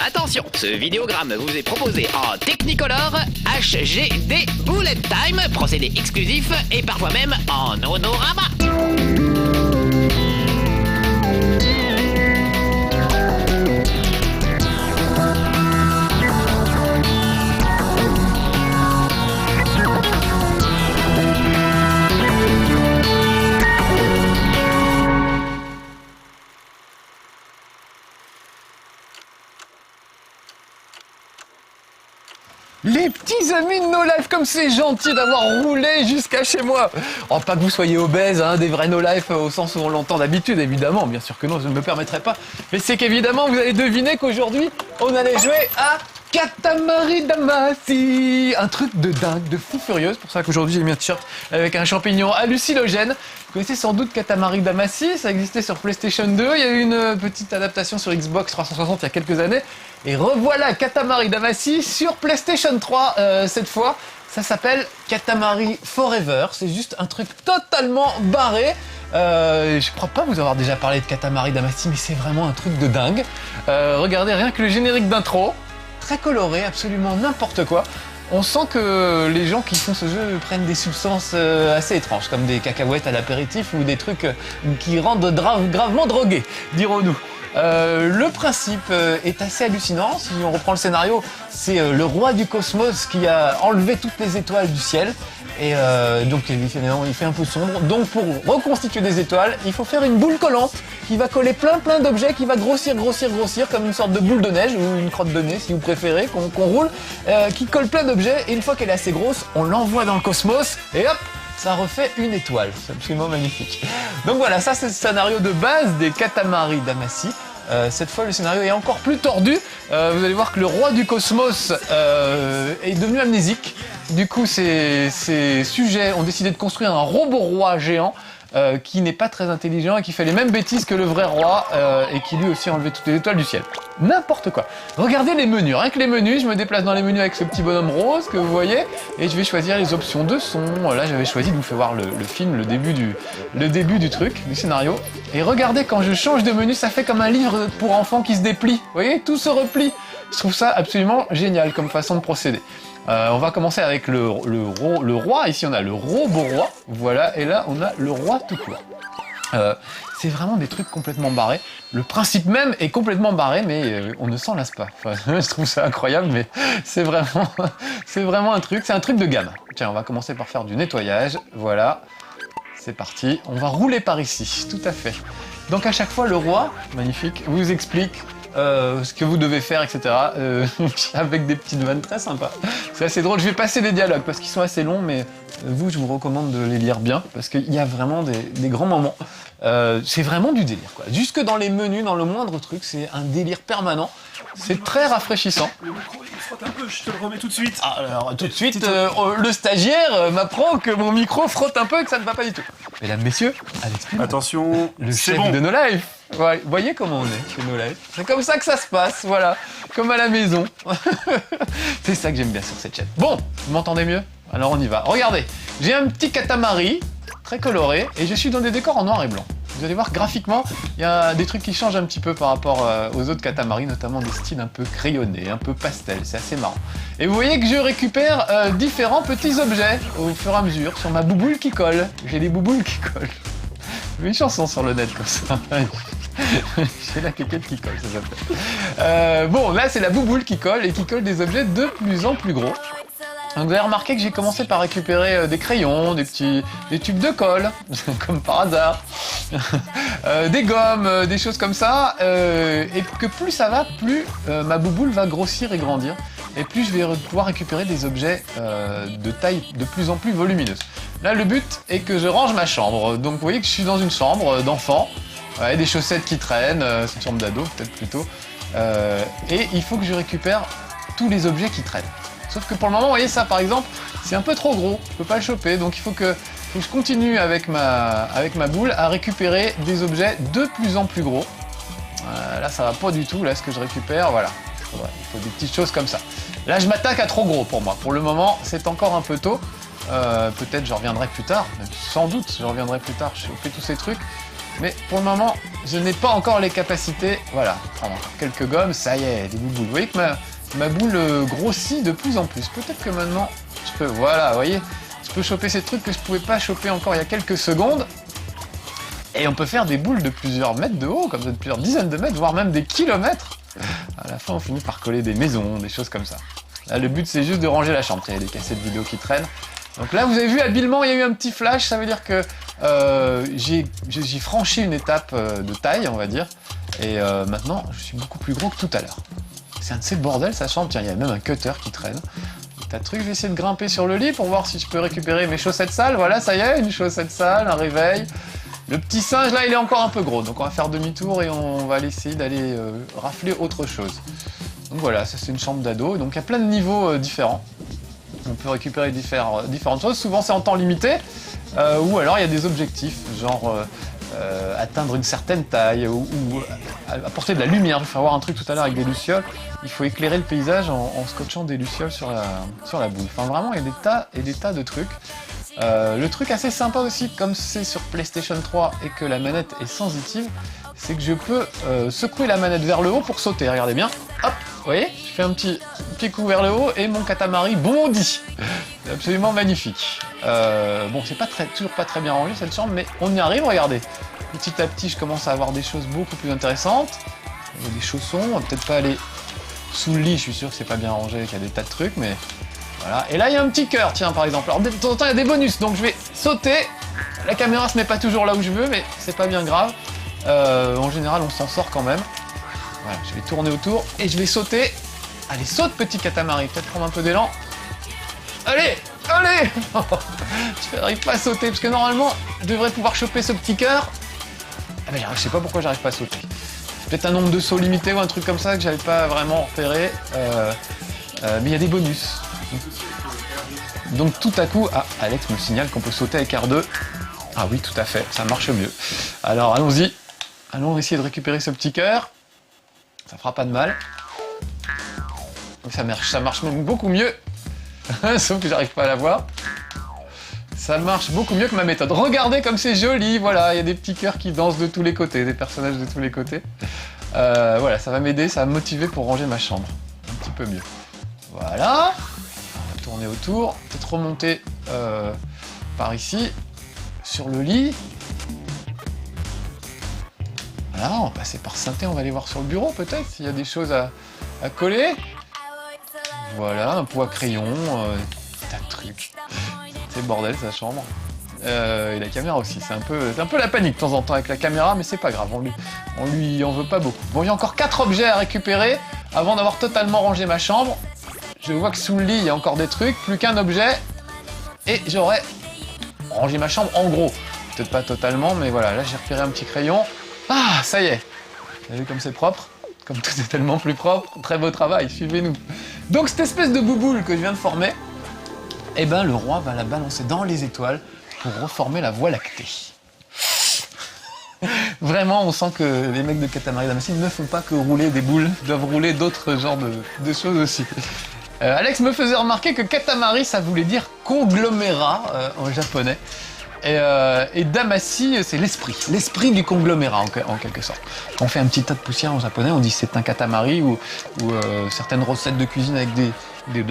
Attention, ce vidéogramme vous est proposé en Technicolor HGD Bullet Time, procédé exclusif et parfois même en honorama. Les petits amis de No Life, comme c'est gentil d'avoir roulé jusqu'à chez moi. Oh, pas que vous soyez obèses, hein, des vrais No Life au sens où on l'entend d'habitude, évidemment. Bien sûr que non, je ne me permettrai pas. Mais c'est qu'évidemment, vous avez deviné qu'aujourd'hui, on allait jouer à Katamari Damacy. Un truc de dingue, de fou furieuse. C'est pour ça qu'aujourd'hui, j'ai mis un t-shirt avec un champignon hallucinogène. Vous connaissez sans doute Katamari Damacy, ça existait sur PlayStation 2. Il y a eu une petite adaptation sur Xbox 360 il y a quelques années. Et revoilà Katamari Damacy sur PlayStation 3 cette fois. Ça s'appelle Katamari Forever. C'est juste un truc totalement barré. Je crois pas vous avoir déjà parlé de Katamari Damacy, mais c'est vraiment un truc de dingue. Regardez rien que le générique d'intro. Très coloré, absolument n'importe quoi. On sent que les gens qui font ce jeu prennent des substances assez étranges, comme des cacahuètes à l'apéritif ou des trucs qui rendent gravement drogués, dirons-nous. Le principe est assez hallucinant. Si on reprend le scénario, c'est le roi du cosmos qui a enlevé toutes les étoiles du ciel. Et donc il fait un peu sombre. Donc pour reconstituer des étoiles, il faut faire une boule collante qui va coller plein d'objets, qui va grossir comme une sorte de boule de neige ou une crotte de nez si vous préférez, qu'on roule, qui colle plein d'objets. Et une fois qu'elle est assez grosse, on l'envoie dans le cosmos et hop, ça refait une étoile. C'est absolument magnifique. Donc voilà, ça c'est le scénario de base des Katamari Damacy. Cette fois, le scénario est encore plus tordu. Vous allez voir que le roi du cosmos est devenu amnésique. Du coup, ces sujets ont décidé de construire un robot roi géant qui n'est pas très intelligent et qui fait les mêmes bêtises que le vrai roi et qui lui aussi a enlevé toutes les étoiles du ciel. N'importe quoi. Regardez les menus. Rien que les menus, je me déplace dans les menus avec ce petit bonhomme rose que vous voyez et je vais choisir les options de son. Là, j'avais choisi de vous faire voir le film, le début du truc, du scénario. Et regardez, quand je change de menu, ça fait comme un livre pour enfants qui se déplie. Vous voyez, tout se replie. Je trouve ça absolument génial comme façon de procéder. On va commencer avec le roi. Ici, on a le robot roi. Voilà. Et là, on a le roi tout court. C'est vraiment des trucs complètement barrés. Le principe même est complètement barré, mais on ne s'en lasse pas. Enfin, je trouve ça incroyable, mais c'est vraiment un truc. C'est un truc de gamme. Tiens, on va commencer par faire du nettoyage. Voilà. C'est parti. On va rouler par ici. Tout à fait. Donc à chaque fois, le roi, magnifique, vous explique ce que vous devez faire, etc. Avec des petites vannes très sympas. C'est assez drôle. Je vais passer les dialogues parce qu'ils sont assez longs, mais vous, je vous recommande de les lire bien parce qu'il y a vraiment des grands moments. C'est vraiment du délire, quoi. Jusque dans les menus, dans le moindre truc, c'est un délire permanent. C'est très rafraîchissant. Le micro, il frotte un peu, je te le remets tout de suite. Alors, tout de suite, le stagiaire m'apprend que mon micro frotte un peu et que ça ne va pas du tout. Mesdames, messieurs, Alex Pim, Attention, le c'est chef bon. de No Life. Ouais, vous voyez comment on est chez No Life. C'est comme ça que ça se passe, voilà. Comme à la maison. C'est ça que j'aime bien sur cette chaîne. Bon, vous m'entendez mieux? Alors on y va. Regardez, j'ai un petit Katamari, très coloré, et je suis dans des décors en noir et blanc. Vous allez voir, graphiquement, il y a des trucs qui changent un petit peu par rapport aux autres Katamari, notamment des styles un peu crayonnés, un peu pastel, c'est assez marrant. Et vous voyez que je récupère différents petits objets au fur et à mesure sur ma bouboule qui colle. J'ai des bouboules qui collent. J'ai une chanson sur le net comme ça. J'ai la quéquette qui colle, ça s'appelle. Bon, là c'est la bouboule qui colle et qui colle des objets de plus en plus gros. Donc vous avez remarqué que j'ai commencé par récupérer des crayons, des tubes de colle, comme par hasard, des gommes, des choses comme ça, et que plus ça va, plus ma bouboule va grossir et grandir, et plus je vais pouvoir récupérer des objets de taille de plus en plus volumineuse. Là, le but est que je range ma chambre, donc vous voyez que je suis dans une chambre d'enfant, avec des chaussettes qui traînent, c'est une chambre d'ado peut-être plutôt, et il faut que je récupère tous les objets qui traînent. Sauf que pour le moment, vous voyez ça par exemple, c'est un peu trop gros, je peux pas le choper, donc il faut que je continue avec ma boule à récupérer des objets de plus en plus gros. Là ça va pas du tout, là ce que je récupère, voilà, il faut des petites choses comme ça. Là je m'attaque à trop gros pour moi, pour le moment c'est encore un peu tôt, Peut-être je reviendrai plus tard, même sans doute je reviendrai plus tard, je fais tous ces trucs. Mais pour le moment, je n'ai pas encore les capacités. Voilà, prendre encore quelques gommes, ça y est, des bouboules. Vous voyez que ma boule grossit de plus en plus. Peut-être que maintenant, je peux, voilà, vous voyez, je peux choper ces trucs que je ne pouvais pas choper encore il y a quelques secondes. Et on peut faire des boules de plusieurs mètres de haut, comme ça, de plusieurs dizaines de mètres, voire même des kilomètres. À la fin, on finit par coller des maisons, des choses comme ça. Là, le but, c'est juste de ranger la chambre. Il y a des cassettes vidéo qui traînent. Donc là, vous avez vu, habilement, il y a eu un petit flash. Ça veut dire que j'ai franchi une étape de taille, on va dire. Et maintenant, je suis beaucoup plus gros que tout à l'heure. C'est un de ces bordels, sa chambre. Tiens, il y a même un cutter qui traîne. Des tas de trucs. Je vais essayer de grimper sur le lit pour voir si je peux récupérer mes chaussettes sales. Voilà, ça y est, une chaussette sale, un réveil. Le petit singe, là, il est encore un peu gros. Donc on va faire demi-tour et on va essayer d'aller rafler autre chose. Donc voilà, ça c'est une chambre d'ado. Donc il y a plein de niveaux différents. On peut récupérer différentes choses. Souvent c'est en temps limité. Ou alors il y a des objectifs, genre atteindre une certaine taille ou apporter de la lumière. Je vais faire voir un truc tout à l'heure avec des lucioles. Il faut éclairer le paysage en scotchant des lucioles sur la boule. Enfin vraiment, il y a des tas et des tas de trucs. Le truc assez sympa aussi, comme c'est sur PlayStation 3 et que la manette est sensitive, c'est que je peux secouer la manette vers le haut pour sauter. Regardez bien. Hop, vous voyez, je fais un petit coup vers le haut et mon Katamari bondit. C'est absolument magnifique. Bon, c'est toujours pas très bien rangé cette chambre, mais on y arrive, regardez. Petit à petit, je commence à avoir des choses beaucoup plus intéressantes. Il y a des chaussons, on va peut-être pas aller sous le lit, je suis sûr que c'est pas bien rangé, qu'il y a des tas de trucs, mais voilà. Et là, il y a un petit cœur, tiens, par exemple. Alors, de temps en temps, il y a des bonus, donc je vais sauter. La caméra se met pas toujours là où je veux, mais c'est pas bien grave. En général, on s'en sort quand même. Voilà, je vais tourner autour et je vais sauter. Allez, saute, petit Katamari, peut-être prendre un peu d'élan. Allez, allez. Je n'arrive pas à sauter, parce que normalement, je devrais pouvoir choper ce petit cœur. Ah mais je sais pas pourquoi j'arrive pas à sauter. Peut-être un nombre de sauts limité ou un truc comme ça que j'avais pas vraiment repéré. Mais il y a des bonus. Donc tout à coup, Alex me signale qu'on peut sauter avec R2. Ah oui, tout à fait, ça marche mieux. Alors allons-y. Allons essayer de récupérer ce petit cœur. Ça fera pas de mal. Donc ça marche même beaucoup mieux. Sauf que j'arrive pas à la voir. Ça marche beaucoup mieux que ma méthode. Regardez comme c'est joli, voilà, il y a des petits cœurs qui dansent de tous les côtés, des personnages de tous les côtés. Voilà, ça va m'aider, ça va me motiver pour ranger ma chambre. Un petit peu mieux. Voilà. On va tourner autour, peut-être remonter par ici, sur le lit. Voilà, on va passer par synthé, on va aller voir sur le bureau peut-être, s'il y a des choses à coller. Voilà, un pot à crayon, tas de trucs. C'est le bordel sa chambre. Et la caméra aussi, c'est un peu la panique de temps en temps avec la caméra, mais c'est pas grave, on lui en veut pas beaucoup. Bon, il y a encore 4 objets à récupérer avant d'avoir totalement rangé ma chambre. Je vois que sous le lit, il y a encore des trucs, plus qu'un objet, et j'aurai rangé ma chambre en gros. Peut-être pas totalement, mais voilà, là j'ai repéré un petit crayon. Ah, ça y est. Vous avez vu comme c'est propre? Comme tout est tellement plus propre. Très beau travail, suivez-nous. Donc cette espèce de bouboule que je viens de former, eh ben le roi va la balancer dans les étoiles pour reformer la Voie lactée. Vraiment, on sent que les mecs de Katamari Damacy ne font pas que rouler des boules, ils doivent rouler d'autres genres de choses aussi. Alex me faisait remarquer que Katamari, ça voulait dire conglomérat en japonais. Et Damacy, c'est l'esprit du conglomérat en quelque sorte. Quand on fait un petit tas de poussière en japonais, on dit c'est un katamari ou certaines recettes de cuisine avec de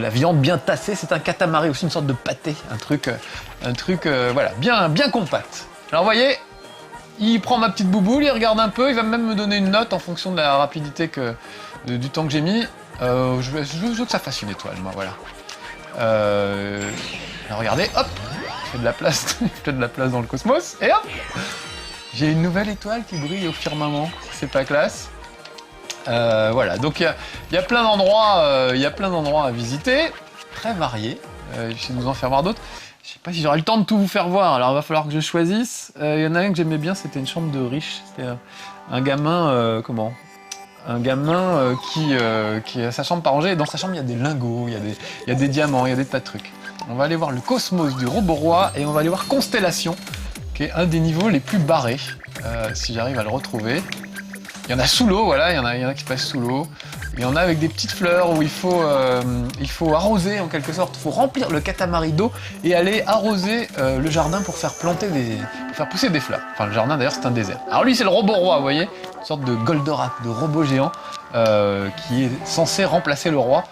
la viande bien tassée, c'est un katamari, aussi une sorte de pâté, un truc voilà, bien compact. Alors vous voyez, il prend ma petite bouboule, il regarde un peu, il va même me donner une note en fonction de la rapidité du temps que j'ai mis. Je veux que ça fasse une étoile, moi, voilà. Alors regardez, hop, je fais de la place dans le cosmos, et hop, j'ai une nouvelle étoile qui brille au firmament, c'est pas classe. Voilà, donc il y a plein d'endroits à visiter, très variés. Je vais vous en faire voir d'autres. Je sais pas si j'aurai le temps de tout vous faire voir, alors il va falloir que je choisisse. Il y en a un que j'aimais bien, c'était une chambre de riche. C'était un gamin, qui a sa chambre pas rangée, et dans sa chambre il y a des lingots, il y a des diamants, il y a des tas de trucs. On va aller voir le cosmos du robot roi et on va aller voir Constellation, qui est un des niveaux les plus barrés, si j'arrive à le retrouver. Il y en a sous l'eau, voilà, il y en a qui passent sous l'eau. Il y en a avec des petites fleurs où il faut arroser en quelque sorte. Il faut remplir le katamari d'eau et aller arroser le jardin pour faire pousser des fleurs. Enfin, le jardin d'ailleurs c'est un désert. Alors lui c'est le robot roi, vous voyez, une sorte de Goldorak, de robot géant qui est censé remplacer le roi,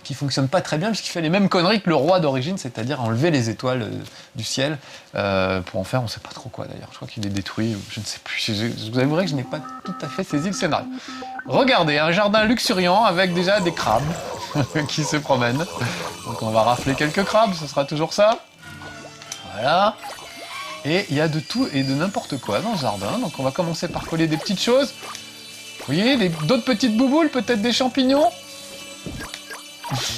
qui fonctionne pas très bien puisqu'il fait les mêmes conneries que le roi d'origine, c'est-à-dire enlever les étoiles du ciel pour en faire on sait pas trop quoi d'ailleurs. Je crois qu'il est détruit, je ne sais plus. Je vous avouerai que je n'ai pas tout à fait saisi le scénario. Regardez, un jardin luxuriant avec déjà des crabes qui se promènent. Donc on va rafler quelques crabes, ce sera toujours ça. Voilà. Et il y a de tout et de n'importe quoi dans ce jardin. Donc on va commencer par coller des petites choses. Vous voyez, d'autres petites bouboules, peut-être des champignons.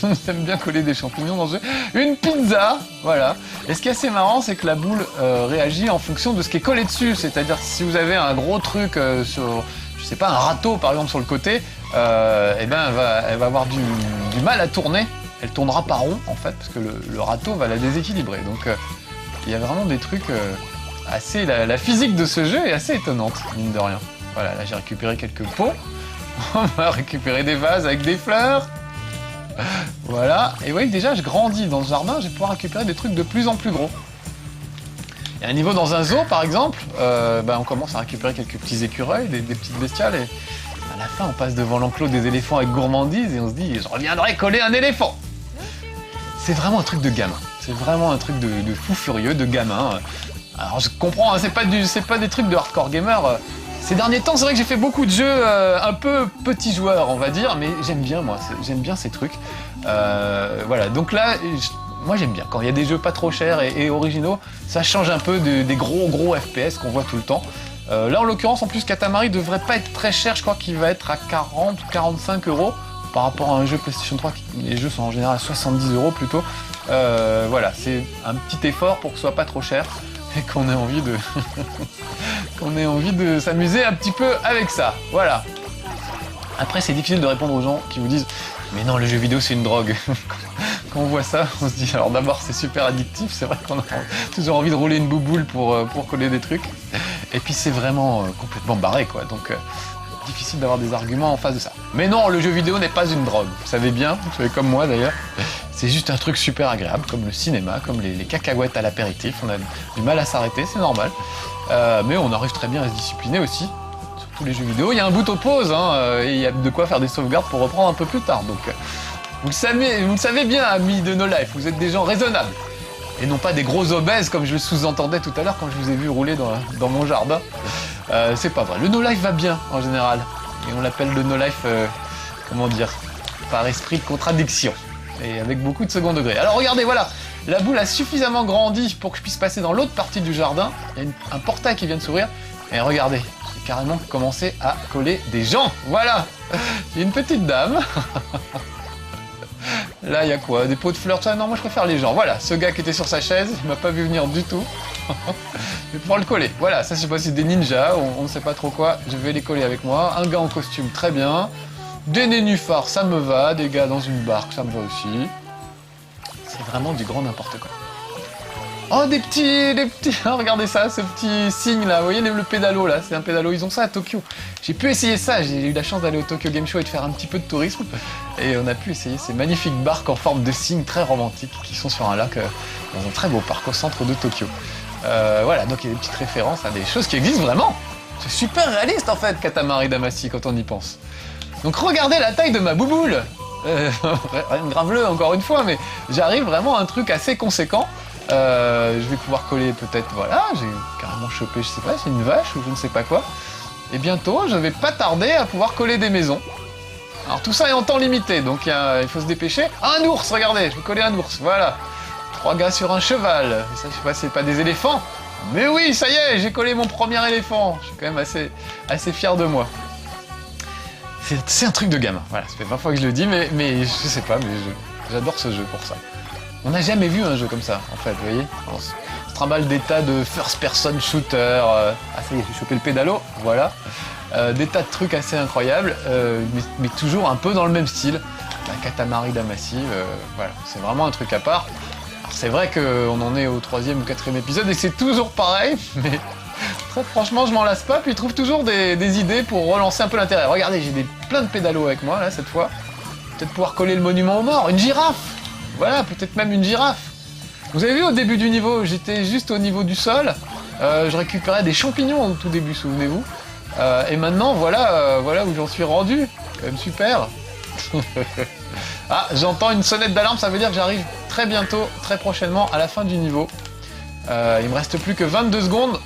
J'aime bien coller des champignons dans ce jeu. Une pizza, voilà. Et ce qui est assez marrant, c'est que la boule réagit en fonction de ce qui est collé dessus. C'est-à-dire si vous avez un gros truc sur, je sais pas, un râteau par exemple sur le côté, eh ben elle va avoir du mal à tourner. Elle tournera pas rond en fait, parce que le râteau va la déséquilibrer. Donc il y a vraiment des trucs assez. La physique de ce jeu est assez étonnante, mine de rien. Voilà, là j'ai récupéré quelques pots. On va récupérer des vases avec des fleurs. Voilà, et vous voyez que déjà je grandis dans ce jardin, je vais pouvoir récupérer des trucs de plus en plus gros. Il y a un niveau dans un zoo par exemple, on commence à récupérer quelques petits écureuils, des petites bestioles, et à la fin on passe devant l'enclos des éléphants avec gourmandise et on se dit je reviendrai coller un éléphant. C'est vraiment un truc de gamin, c'est vraiment un truc de fou furieux, de gamin. Alors je comprends, hein, c'est pas des trucs de hardcore gamer. Ces derniers temps, c'est vrai que j'ai fait beaucoup de jeux un peu petits joueurs, on va dire, mais j'aime bien, moi, j'aime bien ces trucs. Voilà, donc là, moi j'aime bien. Quand il y a des jeux pas trop chers et originaux, ça change un peu des gros FPS qu'on voit tout le temps. Là, en l'occurrence, en plus, Katamari devrait pas être très cher, je crois qu'il va être à 40 ou 45 € par rapport à un jeu PlayStation 3, les jeux sont en général à 70 € plutôt. Voilà, c'est un petit effort pour que ce soit pas trop cher. Et qu'on ait envie de s'amuser un petit peu avec ça, voilà. Après c'est difficile de répondre aux gens qui vous disent mais non le jeu vidéo c'est une drogue. Quand on voit ça on se dit alors d'abord c'est super addictif, c'est vrai qu'on a toujours envie de rouler une bouboule pour coller des trucs. Et puis c'est vraiment complètement barré quoi, donc difficile d'avoir des arguments en face de ça. Mais non, le jeu vidéo n'est pas une drogue, vous savez bien, vous savez comme moi d'ailleurs. C'est juste un truc super agréable, comme le cinéma, comme les cacahuètes à l'apéritif. On a du mal à s'arrêter, c'est normal. Mais on arrive très bien à se discipliner aussi. Surtout les jeux vidéo. Il y a un bout au pause, hein, et il y a de quoi faire des sauvegardes pour reprendre un peu plus tard. Donc, vous le savez bien, amis de No Life, vous êtes des gens raisonnables. Et non pas des gros obèses, comme je le sous-entendais tout à l'heure quand je vous ai vu rouler dans mon jardin. C'est pas vrai. Le No Life va bien, en général. Et on l'appelle le No Life, comment dire, par esprit de contradiction. Et avec beaucoup de second degré. Alors regardez, voilà, la boule a suffisamment grandi pour que je puisse passer dans l'autre partie du jardin. Il y a un portail qui vient de s'ouvrir. Et regardez, j'ai carrément commencé à coller des gens. Voilà, il y a une petite dame. Là, il y a quoi? Des pots de fleurs, tout ça? Non, moi je préfère les gens. Voilà, ce gars qui était sur sa chaise, il m'a pas vu venir du tout. Je vais pouvoir le coller. Voilà, ça je sais pas si c'est des ninjas, on ne sait pas trop quoi. Je vais les coller avec moi. Un gars en costume, très bien. Des nénuphars, ça me va. Des gars dans une barque, ça me va aussi. C'est vraiment du grand n'importe quoi. Oh, des petits... Oh, regardez ça, ce petit signe là. Vous voyez le pédalo là, c'est un pédalo. Ils ont ça à Tokyo. J'ai pu essayer ça. J'ai eu la chance d'aller au Tokyo Game Show et de faire un petit peu de tourisme. Et on a pu essayer ces magnifiques barques en forme de cygne très romantiques qui sont sur un lac dans un très beau parc au centre de Tokyo. Voilà, donc il y a des petites références à des choses qui existent vraiment. C'est super réaliste en fait, Katamari Damacy, quand on y pense. Donc regardez la taille de ma bouboule. Rien de graveleux encore une fois, mais j'arrive vraiment à un truc assez conséquent. Je vais pouvoir coller peut-être, voilà, j'ai carrément chopé, je sais pas, c'est une vache ou je ne sais pas quoi. Et bientôt, je vais pas tarder à pouvoir coller des maisons. Alors tout ça est en temps limité, donc il faut se dépêcher. Ah, un ours, regardez, je vais coller un ours, voilà. 3 gars sur un cheval, ça je sais pas, c'est pas des éléphants. Mais oui, ça y est, j'ai collé mon premier éléphant. Je suis quand même assez fier de moi. C'est un truc de gamin, voilà, ça fait 20 fois que je le dis, mais je sais pas, mais j'adore ce jeu pour ça. On n'a jamais vu un jeu comme ça, en fait, vous voyez. On se trimballe des tas de first-person shooter. Ah, ça y est, j'ai chopé le pédalo, voilà. Des tas de trucs assez incroyables, mais toujours un peu dans le même style. La Katamari Damacy, voilà, c'est vraiment un truc à part. Alors, c'est vrai qu'on en est au 3e ou 4e épisode et c'est toujours pareil, mais Très franchement, je m'en lasse pas, puis il trouve toujours des idées pour relancer un peu l'intérêt. Regardez, j'ai plein de pédalos avec moi, là, cette fois. Peut-être pouvoir coller le monument aux morts, une girafe. Voilà, peut-être même une girafe. Vous avez vu au début du niveau, j'étais juste au niveau du sol. Je récupérais des champignons au tout début, souvenez-vous. Et maintenant, voilà où j'en suis rendu. Quand même super. Ah, j'entends une sonnette d'alarme, ça veut dire que j'arrive très bientôt, très prochainement, à la fin du niveau. Il me reste plus que 22 secondes.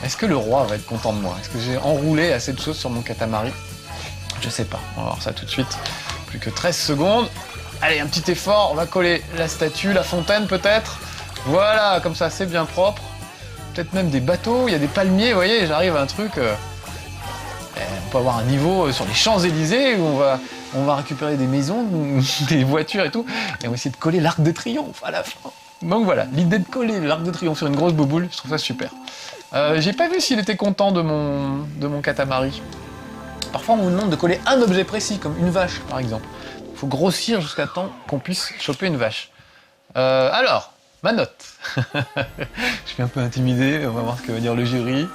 Est-ce que le roi va être content de moi? Est-ce que j'ai enroulé assez de choses sur mon Katamari? Je sais pas, on va voir ça tout de suite. Plus que 13 secondes. Allez, un petit effort, on va coller la statue, la fontaine peut-être. Voilà, comme ça, c'est bien propre. Peut-être même des bateaux, il y a des palmiers, vous voyez, j'arrive à un truc... on peut avoir un niveau sur les Champs-Élysées où on va récupérer des maisons, des voitures et tout. Et on va essayer de coller l'Arc de Triomphe à la fin. Donc voilà, l'idée de coller l'Arc de Triomphe sur une grosse bouboule, je trouve ça super. J'ai pas vu s'il était content de mon Katamari. Parfois on vous demande de coller un objet précis, comme une vache par exemple. Il faut grossir jusqu'à temps qu'on puisse choper une vache. Alors, ma note. Je suis un peu intimidé, on va voir ce que va dire le jury.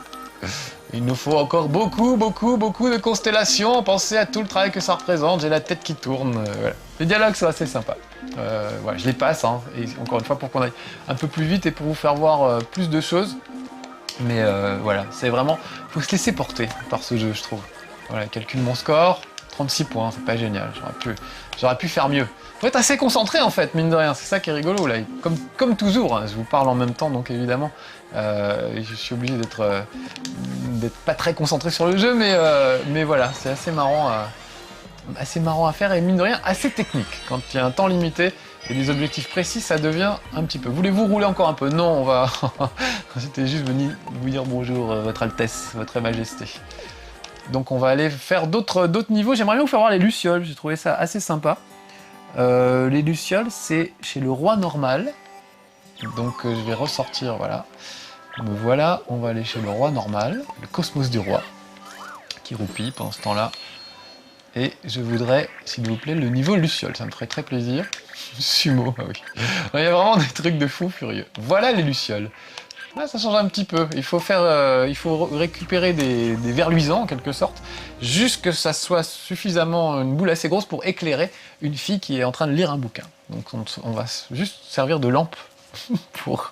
Il nous faut encore beaucoup de constellations. Pensez à tout le travail que ça représente, j'ai la tête qui tourne. Voilà. Les dialogues sont assez sympas. Voilà, je les passe, hein, et encore une fois pour qu'on aille un peu plus vite et pour vous faire voir plus de choses. Mais voilà, c'est vraiment... faut se laisser porter par ce jeu, je trouve. Voilà, calcule mon score, 36 points, c'est pas génial, j'aurais pu faire mieux. Faut être assez concentré en fait, mine de rien, c'est ça qui est rigolo là. Comme toujours, hein, je vous parle en même temps, donc évidemment, je suis obligé d'être pas très concentré sur le jeu, mais voilà, c'est assez marrant à faire et mine de rien, assez technique. Quand il y a un temps limité et des objectifs précis, ça devient un petit peu. Voulez-vous rouler encore un peu? Non, on va... J'étais juste venu vous dire bonjour, Votre Altesse, Votre Majesté. Donc on va aller faire d'autres niveaux. J'aimerais bien vous faire voir les Lucioles, j'ai trouvé ça assez sympa. Les Lucioles, c'est chez le roi normal. Donc je vais ressortir, voilà. Me voilà, on va aller chez le roi normal, le cosmos du roi, qui roupille pendant ce temps-là. Et je voudrais, s'il vous plaît, le niveau Luciole, ça me ferait très plaisir. Sumo, ah oui. Il y a vraiment des trucs de fou furieux. Voilà les Lucioles. Là, ça change un petit peu. Il faut récupérer des vers luisants, en quelque sorte, juste que ça soit suffisamment une boule assez grosse pour éclairer une fille qui est en train de lire un bouquin. Donc on va juste servir de lampe pour...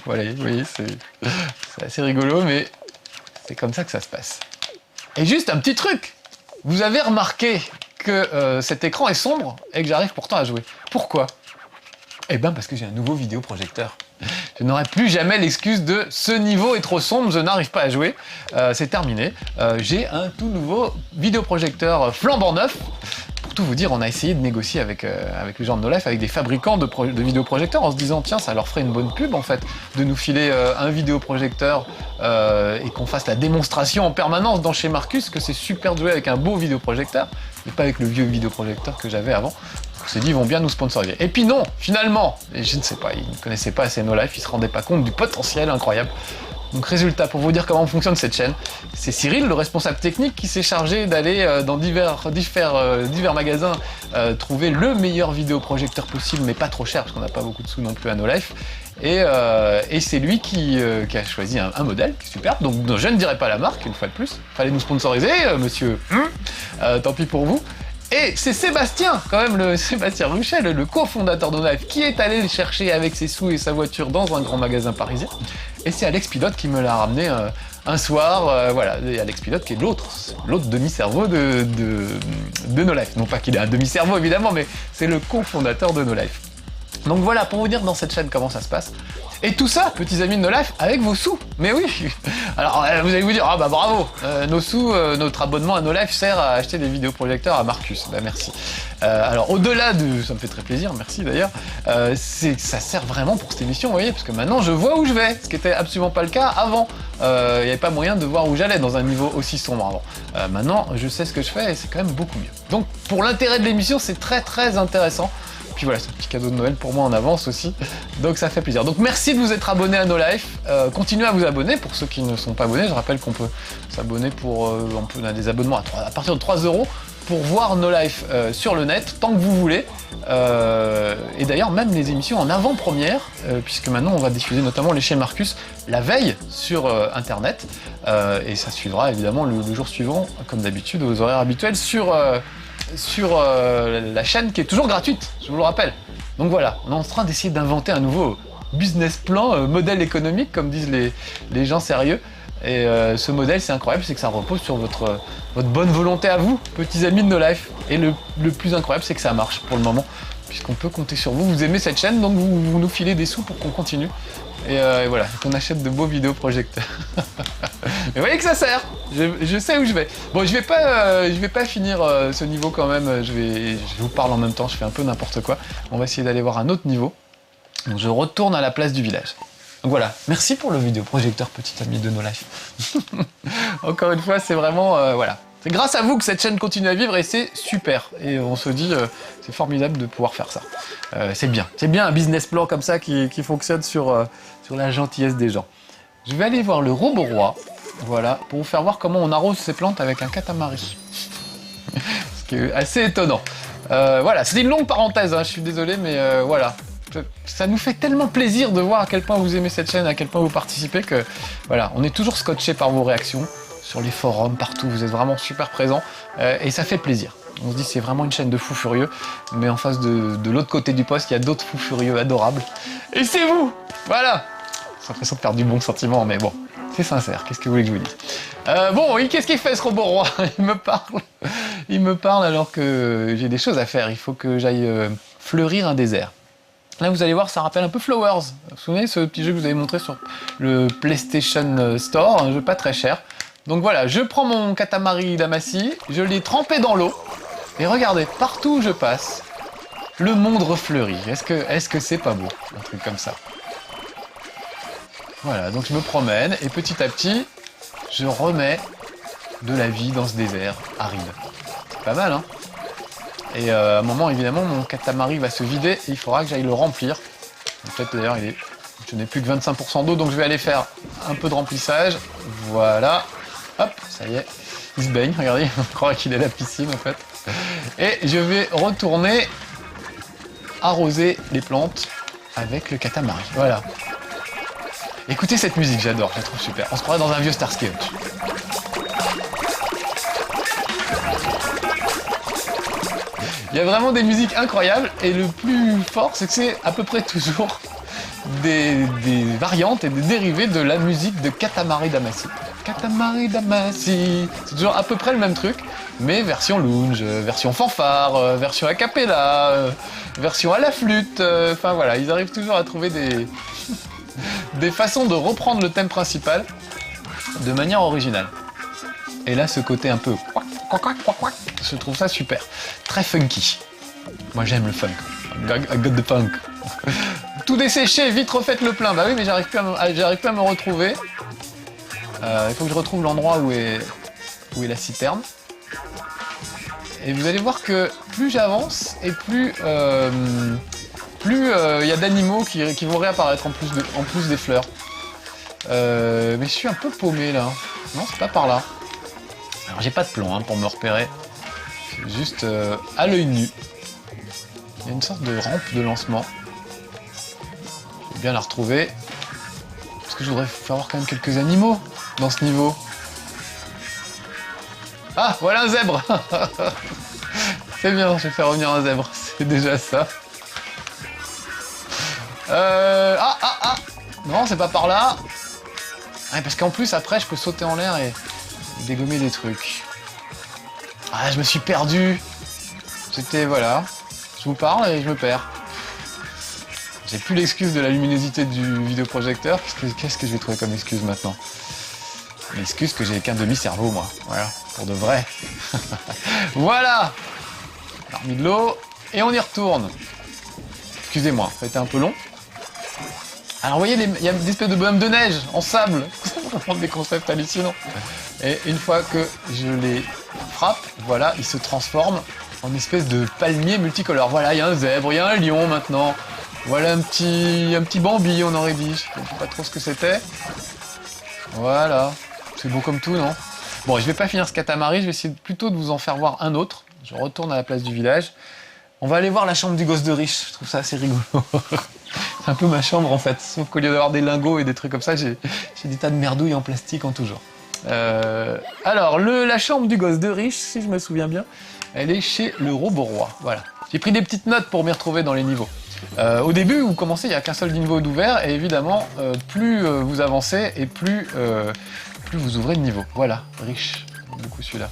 Voilà, vous voyez, c'est assez rigolo, mais c'est comme ça que ça se passe. Et juste un petit truc, vous avez remarqué que cet écran est sombre et que j'arrive pourtant à jouer. Pourquoi? Eh ben parce que j'ai un nouveau vidéoprojecteur. Je n'aurai plus jamais l'excuse de « ce niveau est trop sombre, je n'arrive pas à jouer ». C'est terminé. J'ai un tout nouveau vidéoprojecteur flambant neuf. Pour tout vous dire, on a essayé de négocier avec les gens de No Life, avec des fabricants de vidéoprojecteurs, en se disant tiens, ça leur ferait une bonne pub en fait, de nous filer un vidéoprojecteur et qu'on fasse la démonstration en permanence dans chez Marcus, que c'est super de jouer avec un beau vidéoprojecteur, et pas avec le vieux vidéoprojecteur que j'avais avant. On s'est dit, ils vont bien nous sponsoriser. Et puis non, finalement, et je ne sais pas, ils ne connaissaient pas assez No Life, ils ne se rendaient pas compte du potentiel incroyable. Donc résultat, pour vous dire comment fonctionne cette chaîne, c'est Cyril, le responsable technique, qui s'est chargé d'aller dans divers magasins trouver le meilleur vidéoprojecteur possible, mais pas trop cher, parce qu'on n'a pas beaucoup de sous non plus à No Life. Et c'est lui qui a choisi un modèle qui est super. Donc je ne dirai pas la marque, une fois de plus. Fallait nous sponsoriser, monsieur. Tant pis pour vous. Et c'est Sébastien, quand même, Sébastien Ruchel, le cofondateur de No Life, qui est allé le chercher avec ses sous et sa voiture dans un grand magasin parisien. Et c'est Alex Pilote qui me l'a ramené un soir, voilà. Et Alex Pilote qui est l'autre demi-cerveau de No Life. Non pas qu'il ait un demi-cerveau évidemment, mais c'est le cofondateur de No Life. Donc voilà, pour vous dire dans cette chaîne comment ça se passe. Et tout ça, petits amis de No Life, avec vos sous. Mais oui. Alors vous allez vous dire, ah bah bravo, nos sous, notre abonnement à No Life sert à acheter des vidéoprojecteurs à Marcus. Bah merci. Alors au-delà de, ça me fait très plaisir, merci d'ailleurs, ça sert vraiment pour cette émission, vous voyez, parce que maintenant je vois où je vais, ce qui était absolument pas le cas avant. Il n'y avait pas moyen de voir où j'allais dans un niveau aussi sombre avant. Maintenant, je sais ce que je fais et c'est quand même beaucoup mieux. Donc pour l'intérêt de l'émission, c'est très très intéressant. Puis voilà, c'est un petit cadeau de Noël pour moi en avance aussi, donc ça fait plaisir. Donc merci de vous être abonné à No Life, continuez à vous abonner pour ceux qui ne sont pas abonnés. Je rappelle qu'on peut s'abonner on a des abonnements à partir de 3 €. pour voir No Life sur le net, tant que vous voulez. Et d'ailleurs, même les émissions en avant-première, puisque maintenant on va diffuser notamment les chez Marcus la veille sur Internet. Et ça suivra évidemment le jour suivant, comme d'habitude, aux horaires habituels, sur la chaîne qui est toujours gratuite, je vous le rappelle. Donc voilà, on est en train d'essayer d'inventer un nouveau business plan, modèle économique, comme disent les gens sérieux. Et ce modèle, c'est incroyable, c'est que ça repose sur votre bonne volonté à vous, petits amis de No Life. Et le plus incroyable, c'est que ça marche pour le moment, puisqu'on peut compter sur vous. Vous aimez cette chaîne, donc vous nous filez des sous pour qu'on continue. Et voilà, qu'on achète de beaux vidéoprojecteurs. Mais vous voyez que ça sert. Je sais où je vais. Bon, je vais pas finir ce niveau quand même. Je vous parle en même temps, je fais un peu n'importe quoi. On va essayer d'aller voir un autre niveau. Donc je retourne à la place du village. Donc voilà, merci pour le vidéoprojecteur, petit ami de No Life. Encore une fois, c'est vraiment... voilà. C'est grâce à vous que cette chaîne continue à vivre et c'est super. Et on se dit, c'est formidable de pouvoir faire ça. C'est bien. C'est bien un business plan comme ça qui fonctionne sur la gentillesse des gens. Je vais aller voir le robot roi, voilà, pour vous faire voir comment on arrose ces plantes avec un katamari. Ce qui est assez étonnant. Voilà, c'était une longue parenthèse, hein, je suis désolé, mais voilà. Ça nous fait tellement plaisir de voir à quel point vous aimez cette chaîne, à quel point vous participez, que voilà, on est toujours scotché par vos réactions, sur les forums, partout, vous êtes vraiment super présents, et ça fait plaisir. On se dit c'est vraiment une chaîne de fous furieux, mais en face de l'autre côté du poste, il y a d'autres fous furieux adorables, et c'est vous. Voilà. J'ai l'impression de perdre du bon sentiment, mais bon, c'est sincère, qu'est-ce que vous voulez que je vous dise. Bon, oui, qu'est-ce qu'il fait ce robot roi? Il me parle alors que j'ai des choses à faire, il faut que j'aille fleurir un désert. Là, vous allez voir, ça rappelle un peu Flowers. Vous vous souvenez, ce petit jeu que je vous avais montré sur le PlayStation Store, un jeu pas très cher. Donc voilà, je prends mon Katamari Damacy, je l'ai trempé dans l'eau, et regardez, partout où je passe, le monde refleurit. Est-ce que c'est pas beau, un truc comme ça? Voilà, donc je me promène, et petit à petit, je remets de la vie dans ce désert aride. C'est pas mal, hein? Et à un moment, évidemment, mon Katamari va se vider et il faudra que j'aille le remplir. Peut-être d'ailleurs, je n'ai plus que 25% d'eau, donc je vais aller faire un peu de remplissage. Voilà. Hop, ça y est. Il se baigne, regardez, on croirait qu'il est à la piscine en fait. Et je vais retourner arroser les plantes avec le Katamari. Voilà. Écoutez cette musique, j'adore, je la trouve super. On se croirait dans un vieux Starsky Hutch. Il y a vraiment des musiques incroyables et le plus fort, c'est que c'est à peu près toujours des variantes et des dérivés de la musique de Katamari Damacy. Katamari Damacy, c'est toujours à peu près le même truc, mais version lounge, version fanfare, version a cappella, version à la flûte, enfin voilà, ils arrivent toujours à trouver des façons de reprendre le thème principal de manière originale. Et là, ce côté un peu je trouve ça super. Très funky. Moi, j'aime le funk. I got the funk. Tout desséché, vite refaites le plein. Bah oui, mais j'arrive plus à me retrouver. Il faut que je retrouve l'endroit où est la citerne. Et vous allez voir que plus j'avance et plus il y a d'animaux qui vont réapparaître en plus des fleurs. Mais je suis un peu paumé là. Non, c'est pas par là. Alors j'ai pas de plan pour me repérer, juste à l'œil nu. Il y a une sorte de rampe de lancement. Je vais bien la retrouver. Parce que je voudrais faire voir quand même quelques animaux dans ce niveau. Ah, voilà un zèbre. C'est bien, je vais faire revenir un zèbre, c'est déjà ça. Non, c'est pas par là. Ouais, parce qu'en plus, après, je peux sauter en l'air et dégommer des trucs. Ah, je me suis perdu. C'était, voilà. Je vous parle et je me perds. J'ai plus l'excuse de la luminosité du vidéoprojecteur. Qu'est-ce que je vais trouver comme excuse maintenant? L'excuse que j'ai qu'un demi-cerveau, moi. Voilà, pour de vrai. Voilà. On a remis de l'eau et on y retourne. Excusez-moi, ça a été un peu long. Alors vous voyez, il y a des espèces de bonhommes de neige en sable. C'est vraiment des concepts hallucinants. Et une fois que je les frappe, voilà, ils se transforment en espèce de palmier multicolore. Voilà, il y a un zèbre, il y a un lion maintenant. Voilà un petit Bambi, on aurait dit. Je ne sais pas trop ce que c'était. Voilà. C'est beau comme tout, non? Bon, je vais pas finir ce Katamari, je vais essayer plutôt de vous en faire voir un autre. Je retourne à la place du village. On va aller voir la chambre du gosse de riche. Je trouve ça assez rigolo. C'est un peu ma chambre en fait. Sauf qu'au lieu d'avoir des lingots et des trucs comme ça, j'ai des tas de merdouilles en plastique en tout genre. Alors, la chambre du gosse de riche, si je me souviens bien, elle est chez le Roboroi. Voilà. J'ai pris des petites notes pour m'y retrouver dans les niveaux. Au début, vous commencez, il n'y a qu'un seul niveau d'ouvert, et évidemment, plus vous avancez et plus vous ouvrez de niveau. Voilà, riche, du coup celui-là.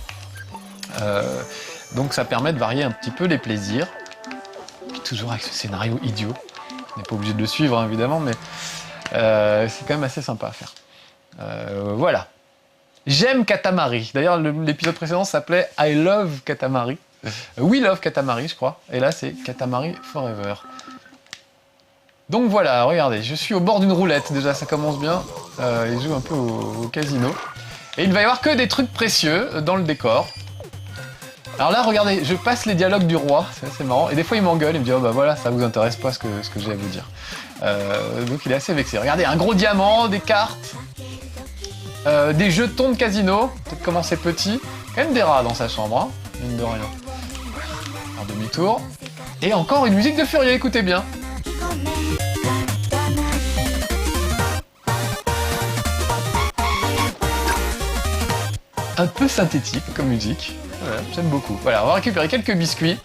Donc ça permet de varier un petit peu les plaisirs. Puis toujours avec ce scénario idiot. On n'est pas obligé de le suivre, hein, évidemment, mais c'est quand même assez sympa à faire. Voilà. J'aime Katamari. D'ailleurs, l'épisode précédent s'appelait I Love Katamari. We Love Katamari, je crois. Et là, c'est Katamari Forever. Donc voilà, regardez, je suis au bord d'une roulette. Déjà, ça commence bien. Il joue un peu au casino. Et il ne va y avoir que des trucs précieux dans le décor. Alors là, regardez, je passe les dialogues du roi. C'est assez marrant. Et des fois, il m'engueule. Il me dit, oh bah voilà, ça vous intéresse pas ce que j'ai à vous dire. Donc il est assez vexé. Regardez, un gros diamant, des cartes. Des jetons de casino, peut-être commencer petit. Quand même des rats dans sa chambre, hein, mine de rien. Un demi-tour. Et encore une musique de Furieux, écoutez bien. Un peu synthétique comme musique. Voilà, j'aime beaucoup. Voilà, on va récupérer quelques biscuits.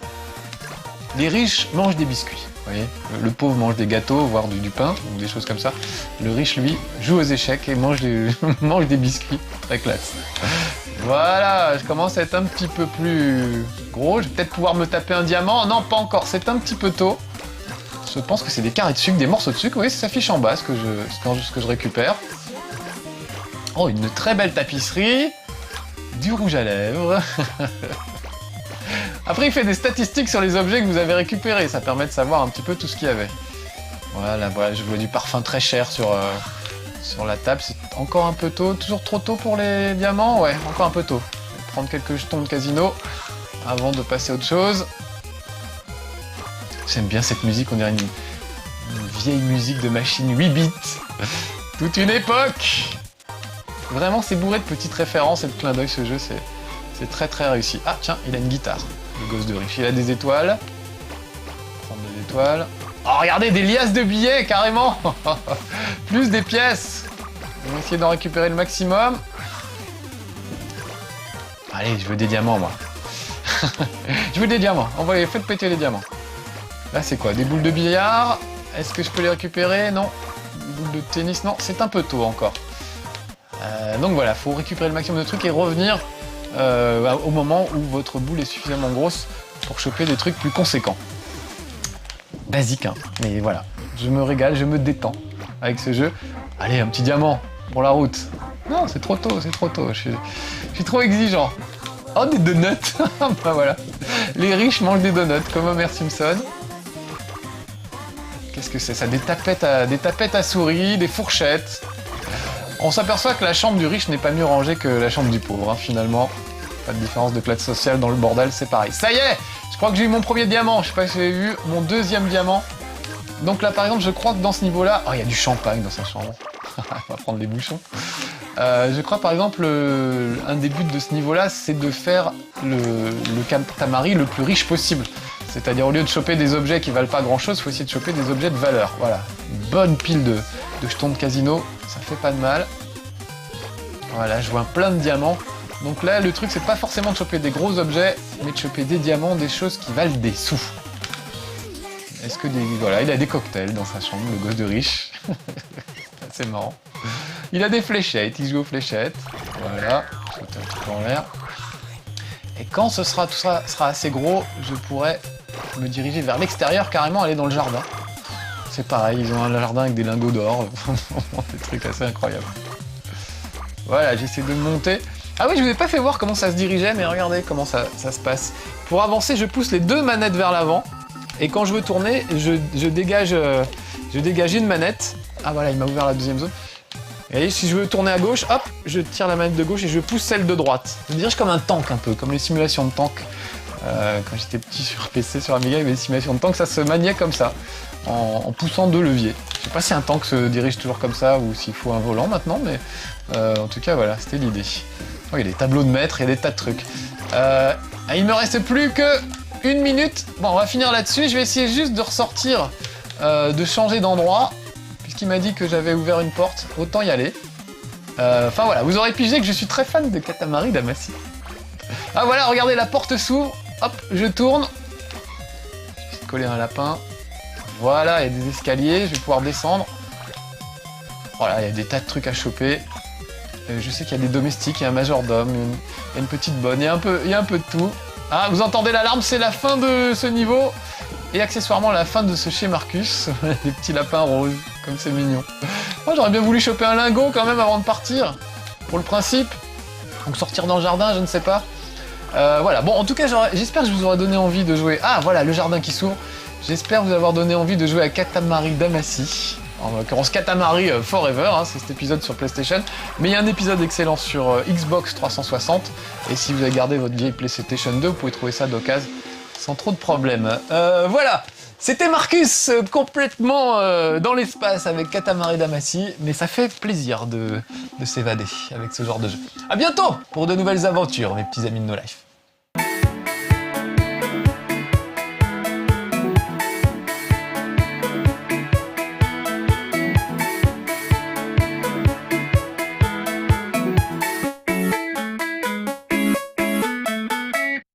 Les riches mangent des biscuits. Vous voyez, le pauvre mange des gâteaux, voire du pain, ou des choses comme ça. Le riche, lui, joue aux échecs et mange des biscuits. Très classe. Voilà, je commence à être un petit peu plus gros. Je vais peut-être pouvoir me taper un diamant. Non, pas encore, c'est un petit peu tôt. Je pense que c'est des carrés de sucre, des morceaux de sucre. Oui, ça s'affiche en bas, ce que je récupère. Oh, une très belle tapisserie. Du rouge à lèvres. Après, il fait des statistiques sur les objets que vous avez récupérés. Ça permet de savoir un petit peu tout ce qu'il y avait. Voilà, je vois du parfum très cher sur la table. C'est encore un peu tôt. Toujours trop tôt pour les diamants? Ouais, encore un peu tôt. Je vais prendre quelques jetons de casino avant de passer à autre chose. J'aime bien cette musique. On dirait une vieille musique de machine 8 bits. Toute une époque. Vraiment, c'est bourré de petites références et de clins d'œil, ce jeu. C'est très très réussi. Ah tiens, il a une guitare, le gosse de riche. Il a des étoiles. Prendre des étoiles. Oh, regardez, des liasses de billets, carrément. Plus des pièces. On va essayer d'en récupérer le maximum. Allez, je veux des diamants, moi. Je veux des diamants. Envoyez, faites péter les diamants. Là, c'est quoi? Des boules de billard? Est-ce que je peux les récupérer? Non. Des boules de tennis? Non, c'est un peu tôt encore. Donc voilà, faut récupérer le maximum de trucs et revenir au moment où votre boule est suffisamment grosse pour choper des trucs plus conséquents. Basique, hein, mais voilà. Je me régale, je me détends avec ce jeu. Allez, un petit diamant pour la route. Non, c'est trop tôt, c'est trop tôt. Je suis trop exigeant. Oh, des donuts. Bah voilà. Les riches mangent des donuts, comme Homer Simpson. Qu'est-ce que c'est ça? Des tapettes à souris, des fourchettes. On s'aperçoit que la chambre du riche n'est pas mieux rangée que la chambre du pauvre, hein, finalement. Pas de différence de classe sociale dans le bordel, c'est pareil. Ça y est! Je crois que j'ai eu mon premier diamant, je sais pas si vous avez vu, mon deuxième diamant. Donc là, par exemple, je crois que dans ce niveau-là... Oh, il y a du champagne dans sa chambre. On va prendre les bouchons. Je crois, par exemple, un des buts de ce niveau-là, c'est de faire le Katamari le plus riche possible. C'est-à-dire, au lieu de choper des objets qui valent pas grand-chose, il faut essayer de choper des objets de valeur. Voilà. Une bonne pile de jetons de casino. Ça fait pas de mal. Voilà, je vois plein de diamants. Donc là, le truc, c'est pas forcément de choper des gros objets, mais de choper des diamants, des choses qui valent des sous. Est-ce que Voilà, il a des cocktails dans sa chambre, le gosse de riche. C'est marrant. Il a des fléchettes, il joue aux fléchettes. Voilà, je saute un petit peu en l'air. Et quand tout ça sera assez gros, je pourrai me diriger vers l'extérieur, carrément aller dans le jardin. C'est pareil, ils ont un jardin avec des lingots d'or, des trucs assez incroyables. Voilà, j'essaie de monter. Ah oui, je vous ai pas fait voir comment ça se dirigeait, mais regardez comment ça se passe. Pour avancer, je pousse les deux manettes vers l'avant, et quand je veux tourner, je dégage une manette. Ah voilà, il m'a ouvert la deuxième zone. Et si je veux tourner à gauche, hop, je tire la manette de gauche et je pousse celle de droite. Je dirige comme un tank un peu, comme les simulations de tank. Quand j'étais petit sur PC, sur Amiga, il y avait des simulations de tank, ça se maniait comme ça, en poussant deux leviers. Je sais pas si un tank se dirige toujours comme ça ou s'il faut un volant maintenant, mais en tout cas voilà, c'était l'idée. Oh, il y a des tableaux de maître, il y a des tas de trucs. Ah, il me reste plus que 1 minute. Bon, on va finir là-dessus. Je vais essayer juste de ressortir, de changer d'endroit. Puisqu'il m'a dit que j'avais ouvert une porte, autant y aller. Enfin voilà, vous aurez pigé que je suis très fan de Katamari Damacy. Ah voilà, regardez, la porte s'ouvre. Hop, je tourne. Je vais coller un lapin. Voilà, il y a des escaliers, je vais pouvoir descendre. Voilà, il y a des tas de trucs à choper. Je sais qu'il y a des domestiques, il y a un majordome, il y a une petite bonne, il y a un peu de tout. Ah, vous entendez l'alarme, c'est la fin de ce niveau. Et accessoirement la fin de ce chez Marcus. Des petits lapins roses, comme c'est mignon. Moi j'aurais bien voulu choper un lingot quand même avant de partir. Pour le principe. Donc sortir dans le jardin, je ne sais pas. Voilà, bon en tout cas j'espère que je vous aurai donné envie de jouer... Ah voilà, le jardin qui s'ouvre. J'espère vous avoir donné envie de jouer à Katamari Damacy. En l'occurrence Katamari Forever, hein, c'est cet épisode sur PlayStation. Mais il y a un épisode excellent sur Xbox 360. Et si vous avez gardé votre vieille PlayStation 2, vous pouvez trouver ça d'occasion sans trop de problèmes. Voilà, c'était Marcus complètement dans l'espace avec Katamari Damacy. Mais ça fait plaisir de s'évader avec ce genre de jeu. A bientôt pour de nouvelles aventures, mes petits amis de No Life.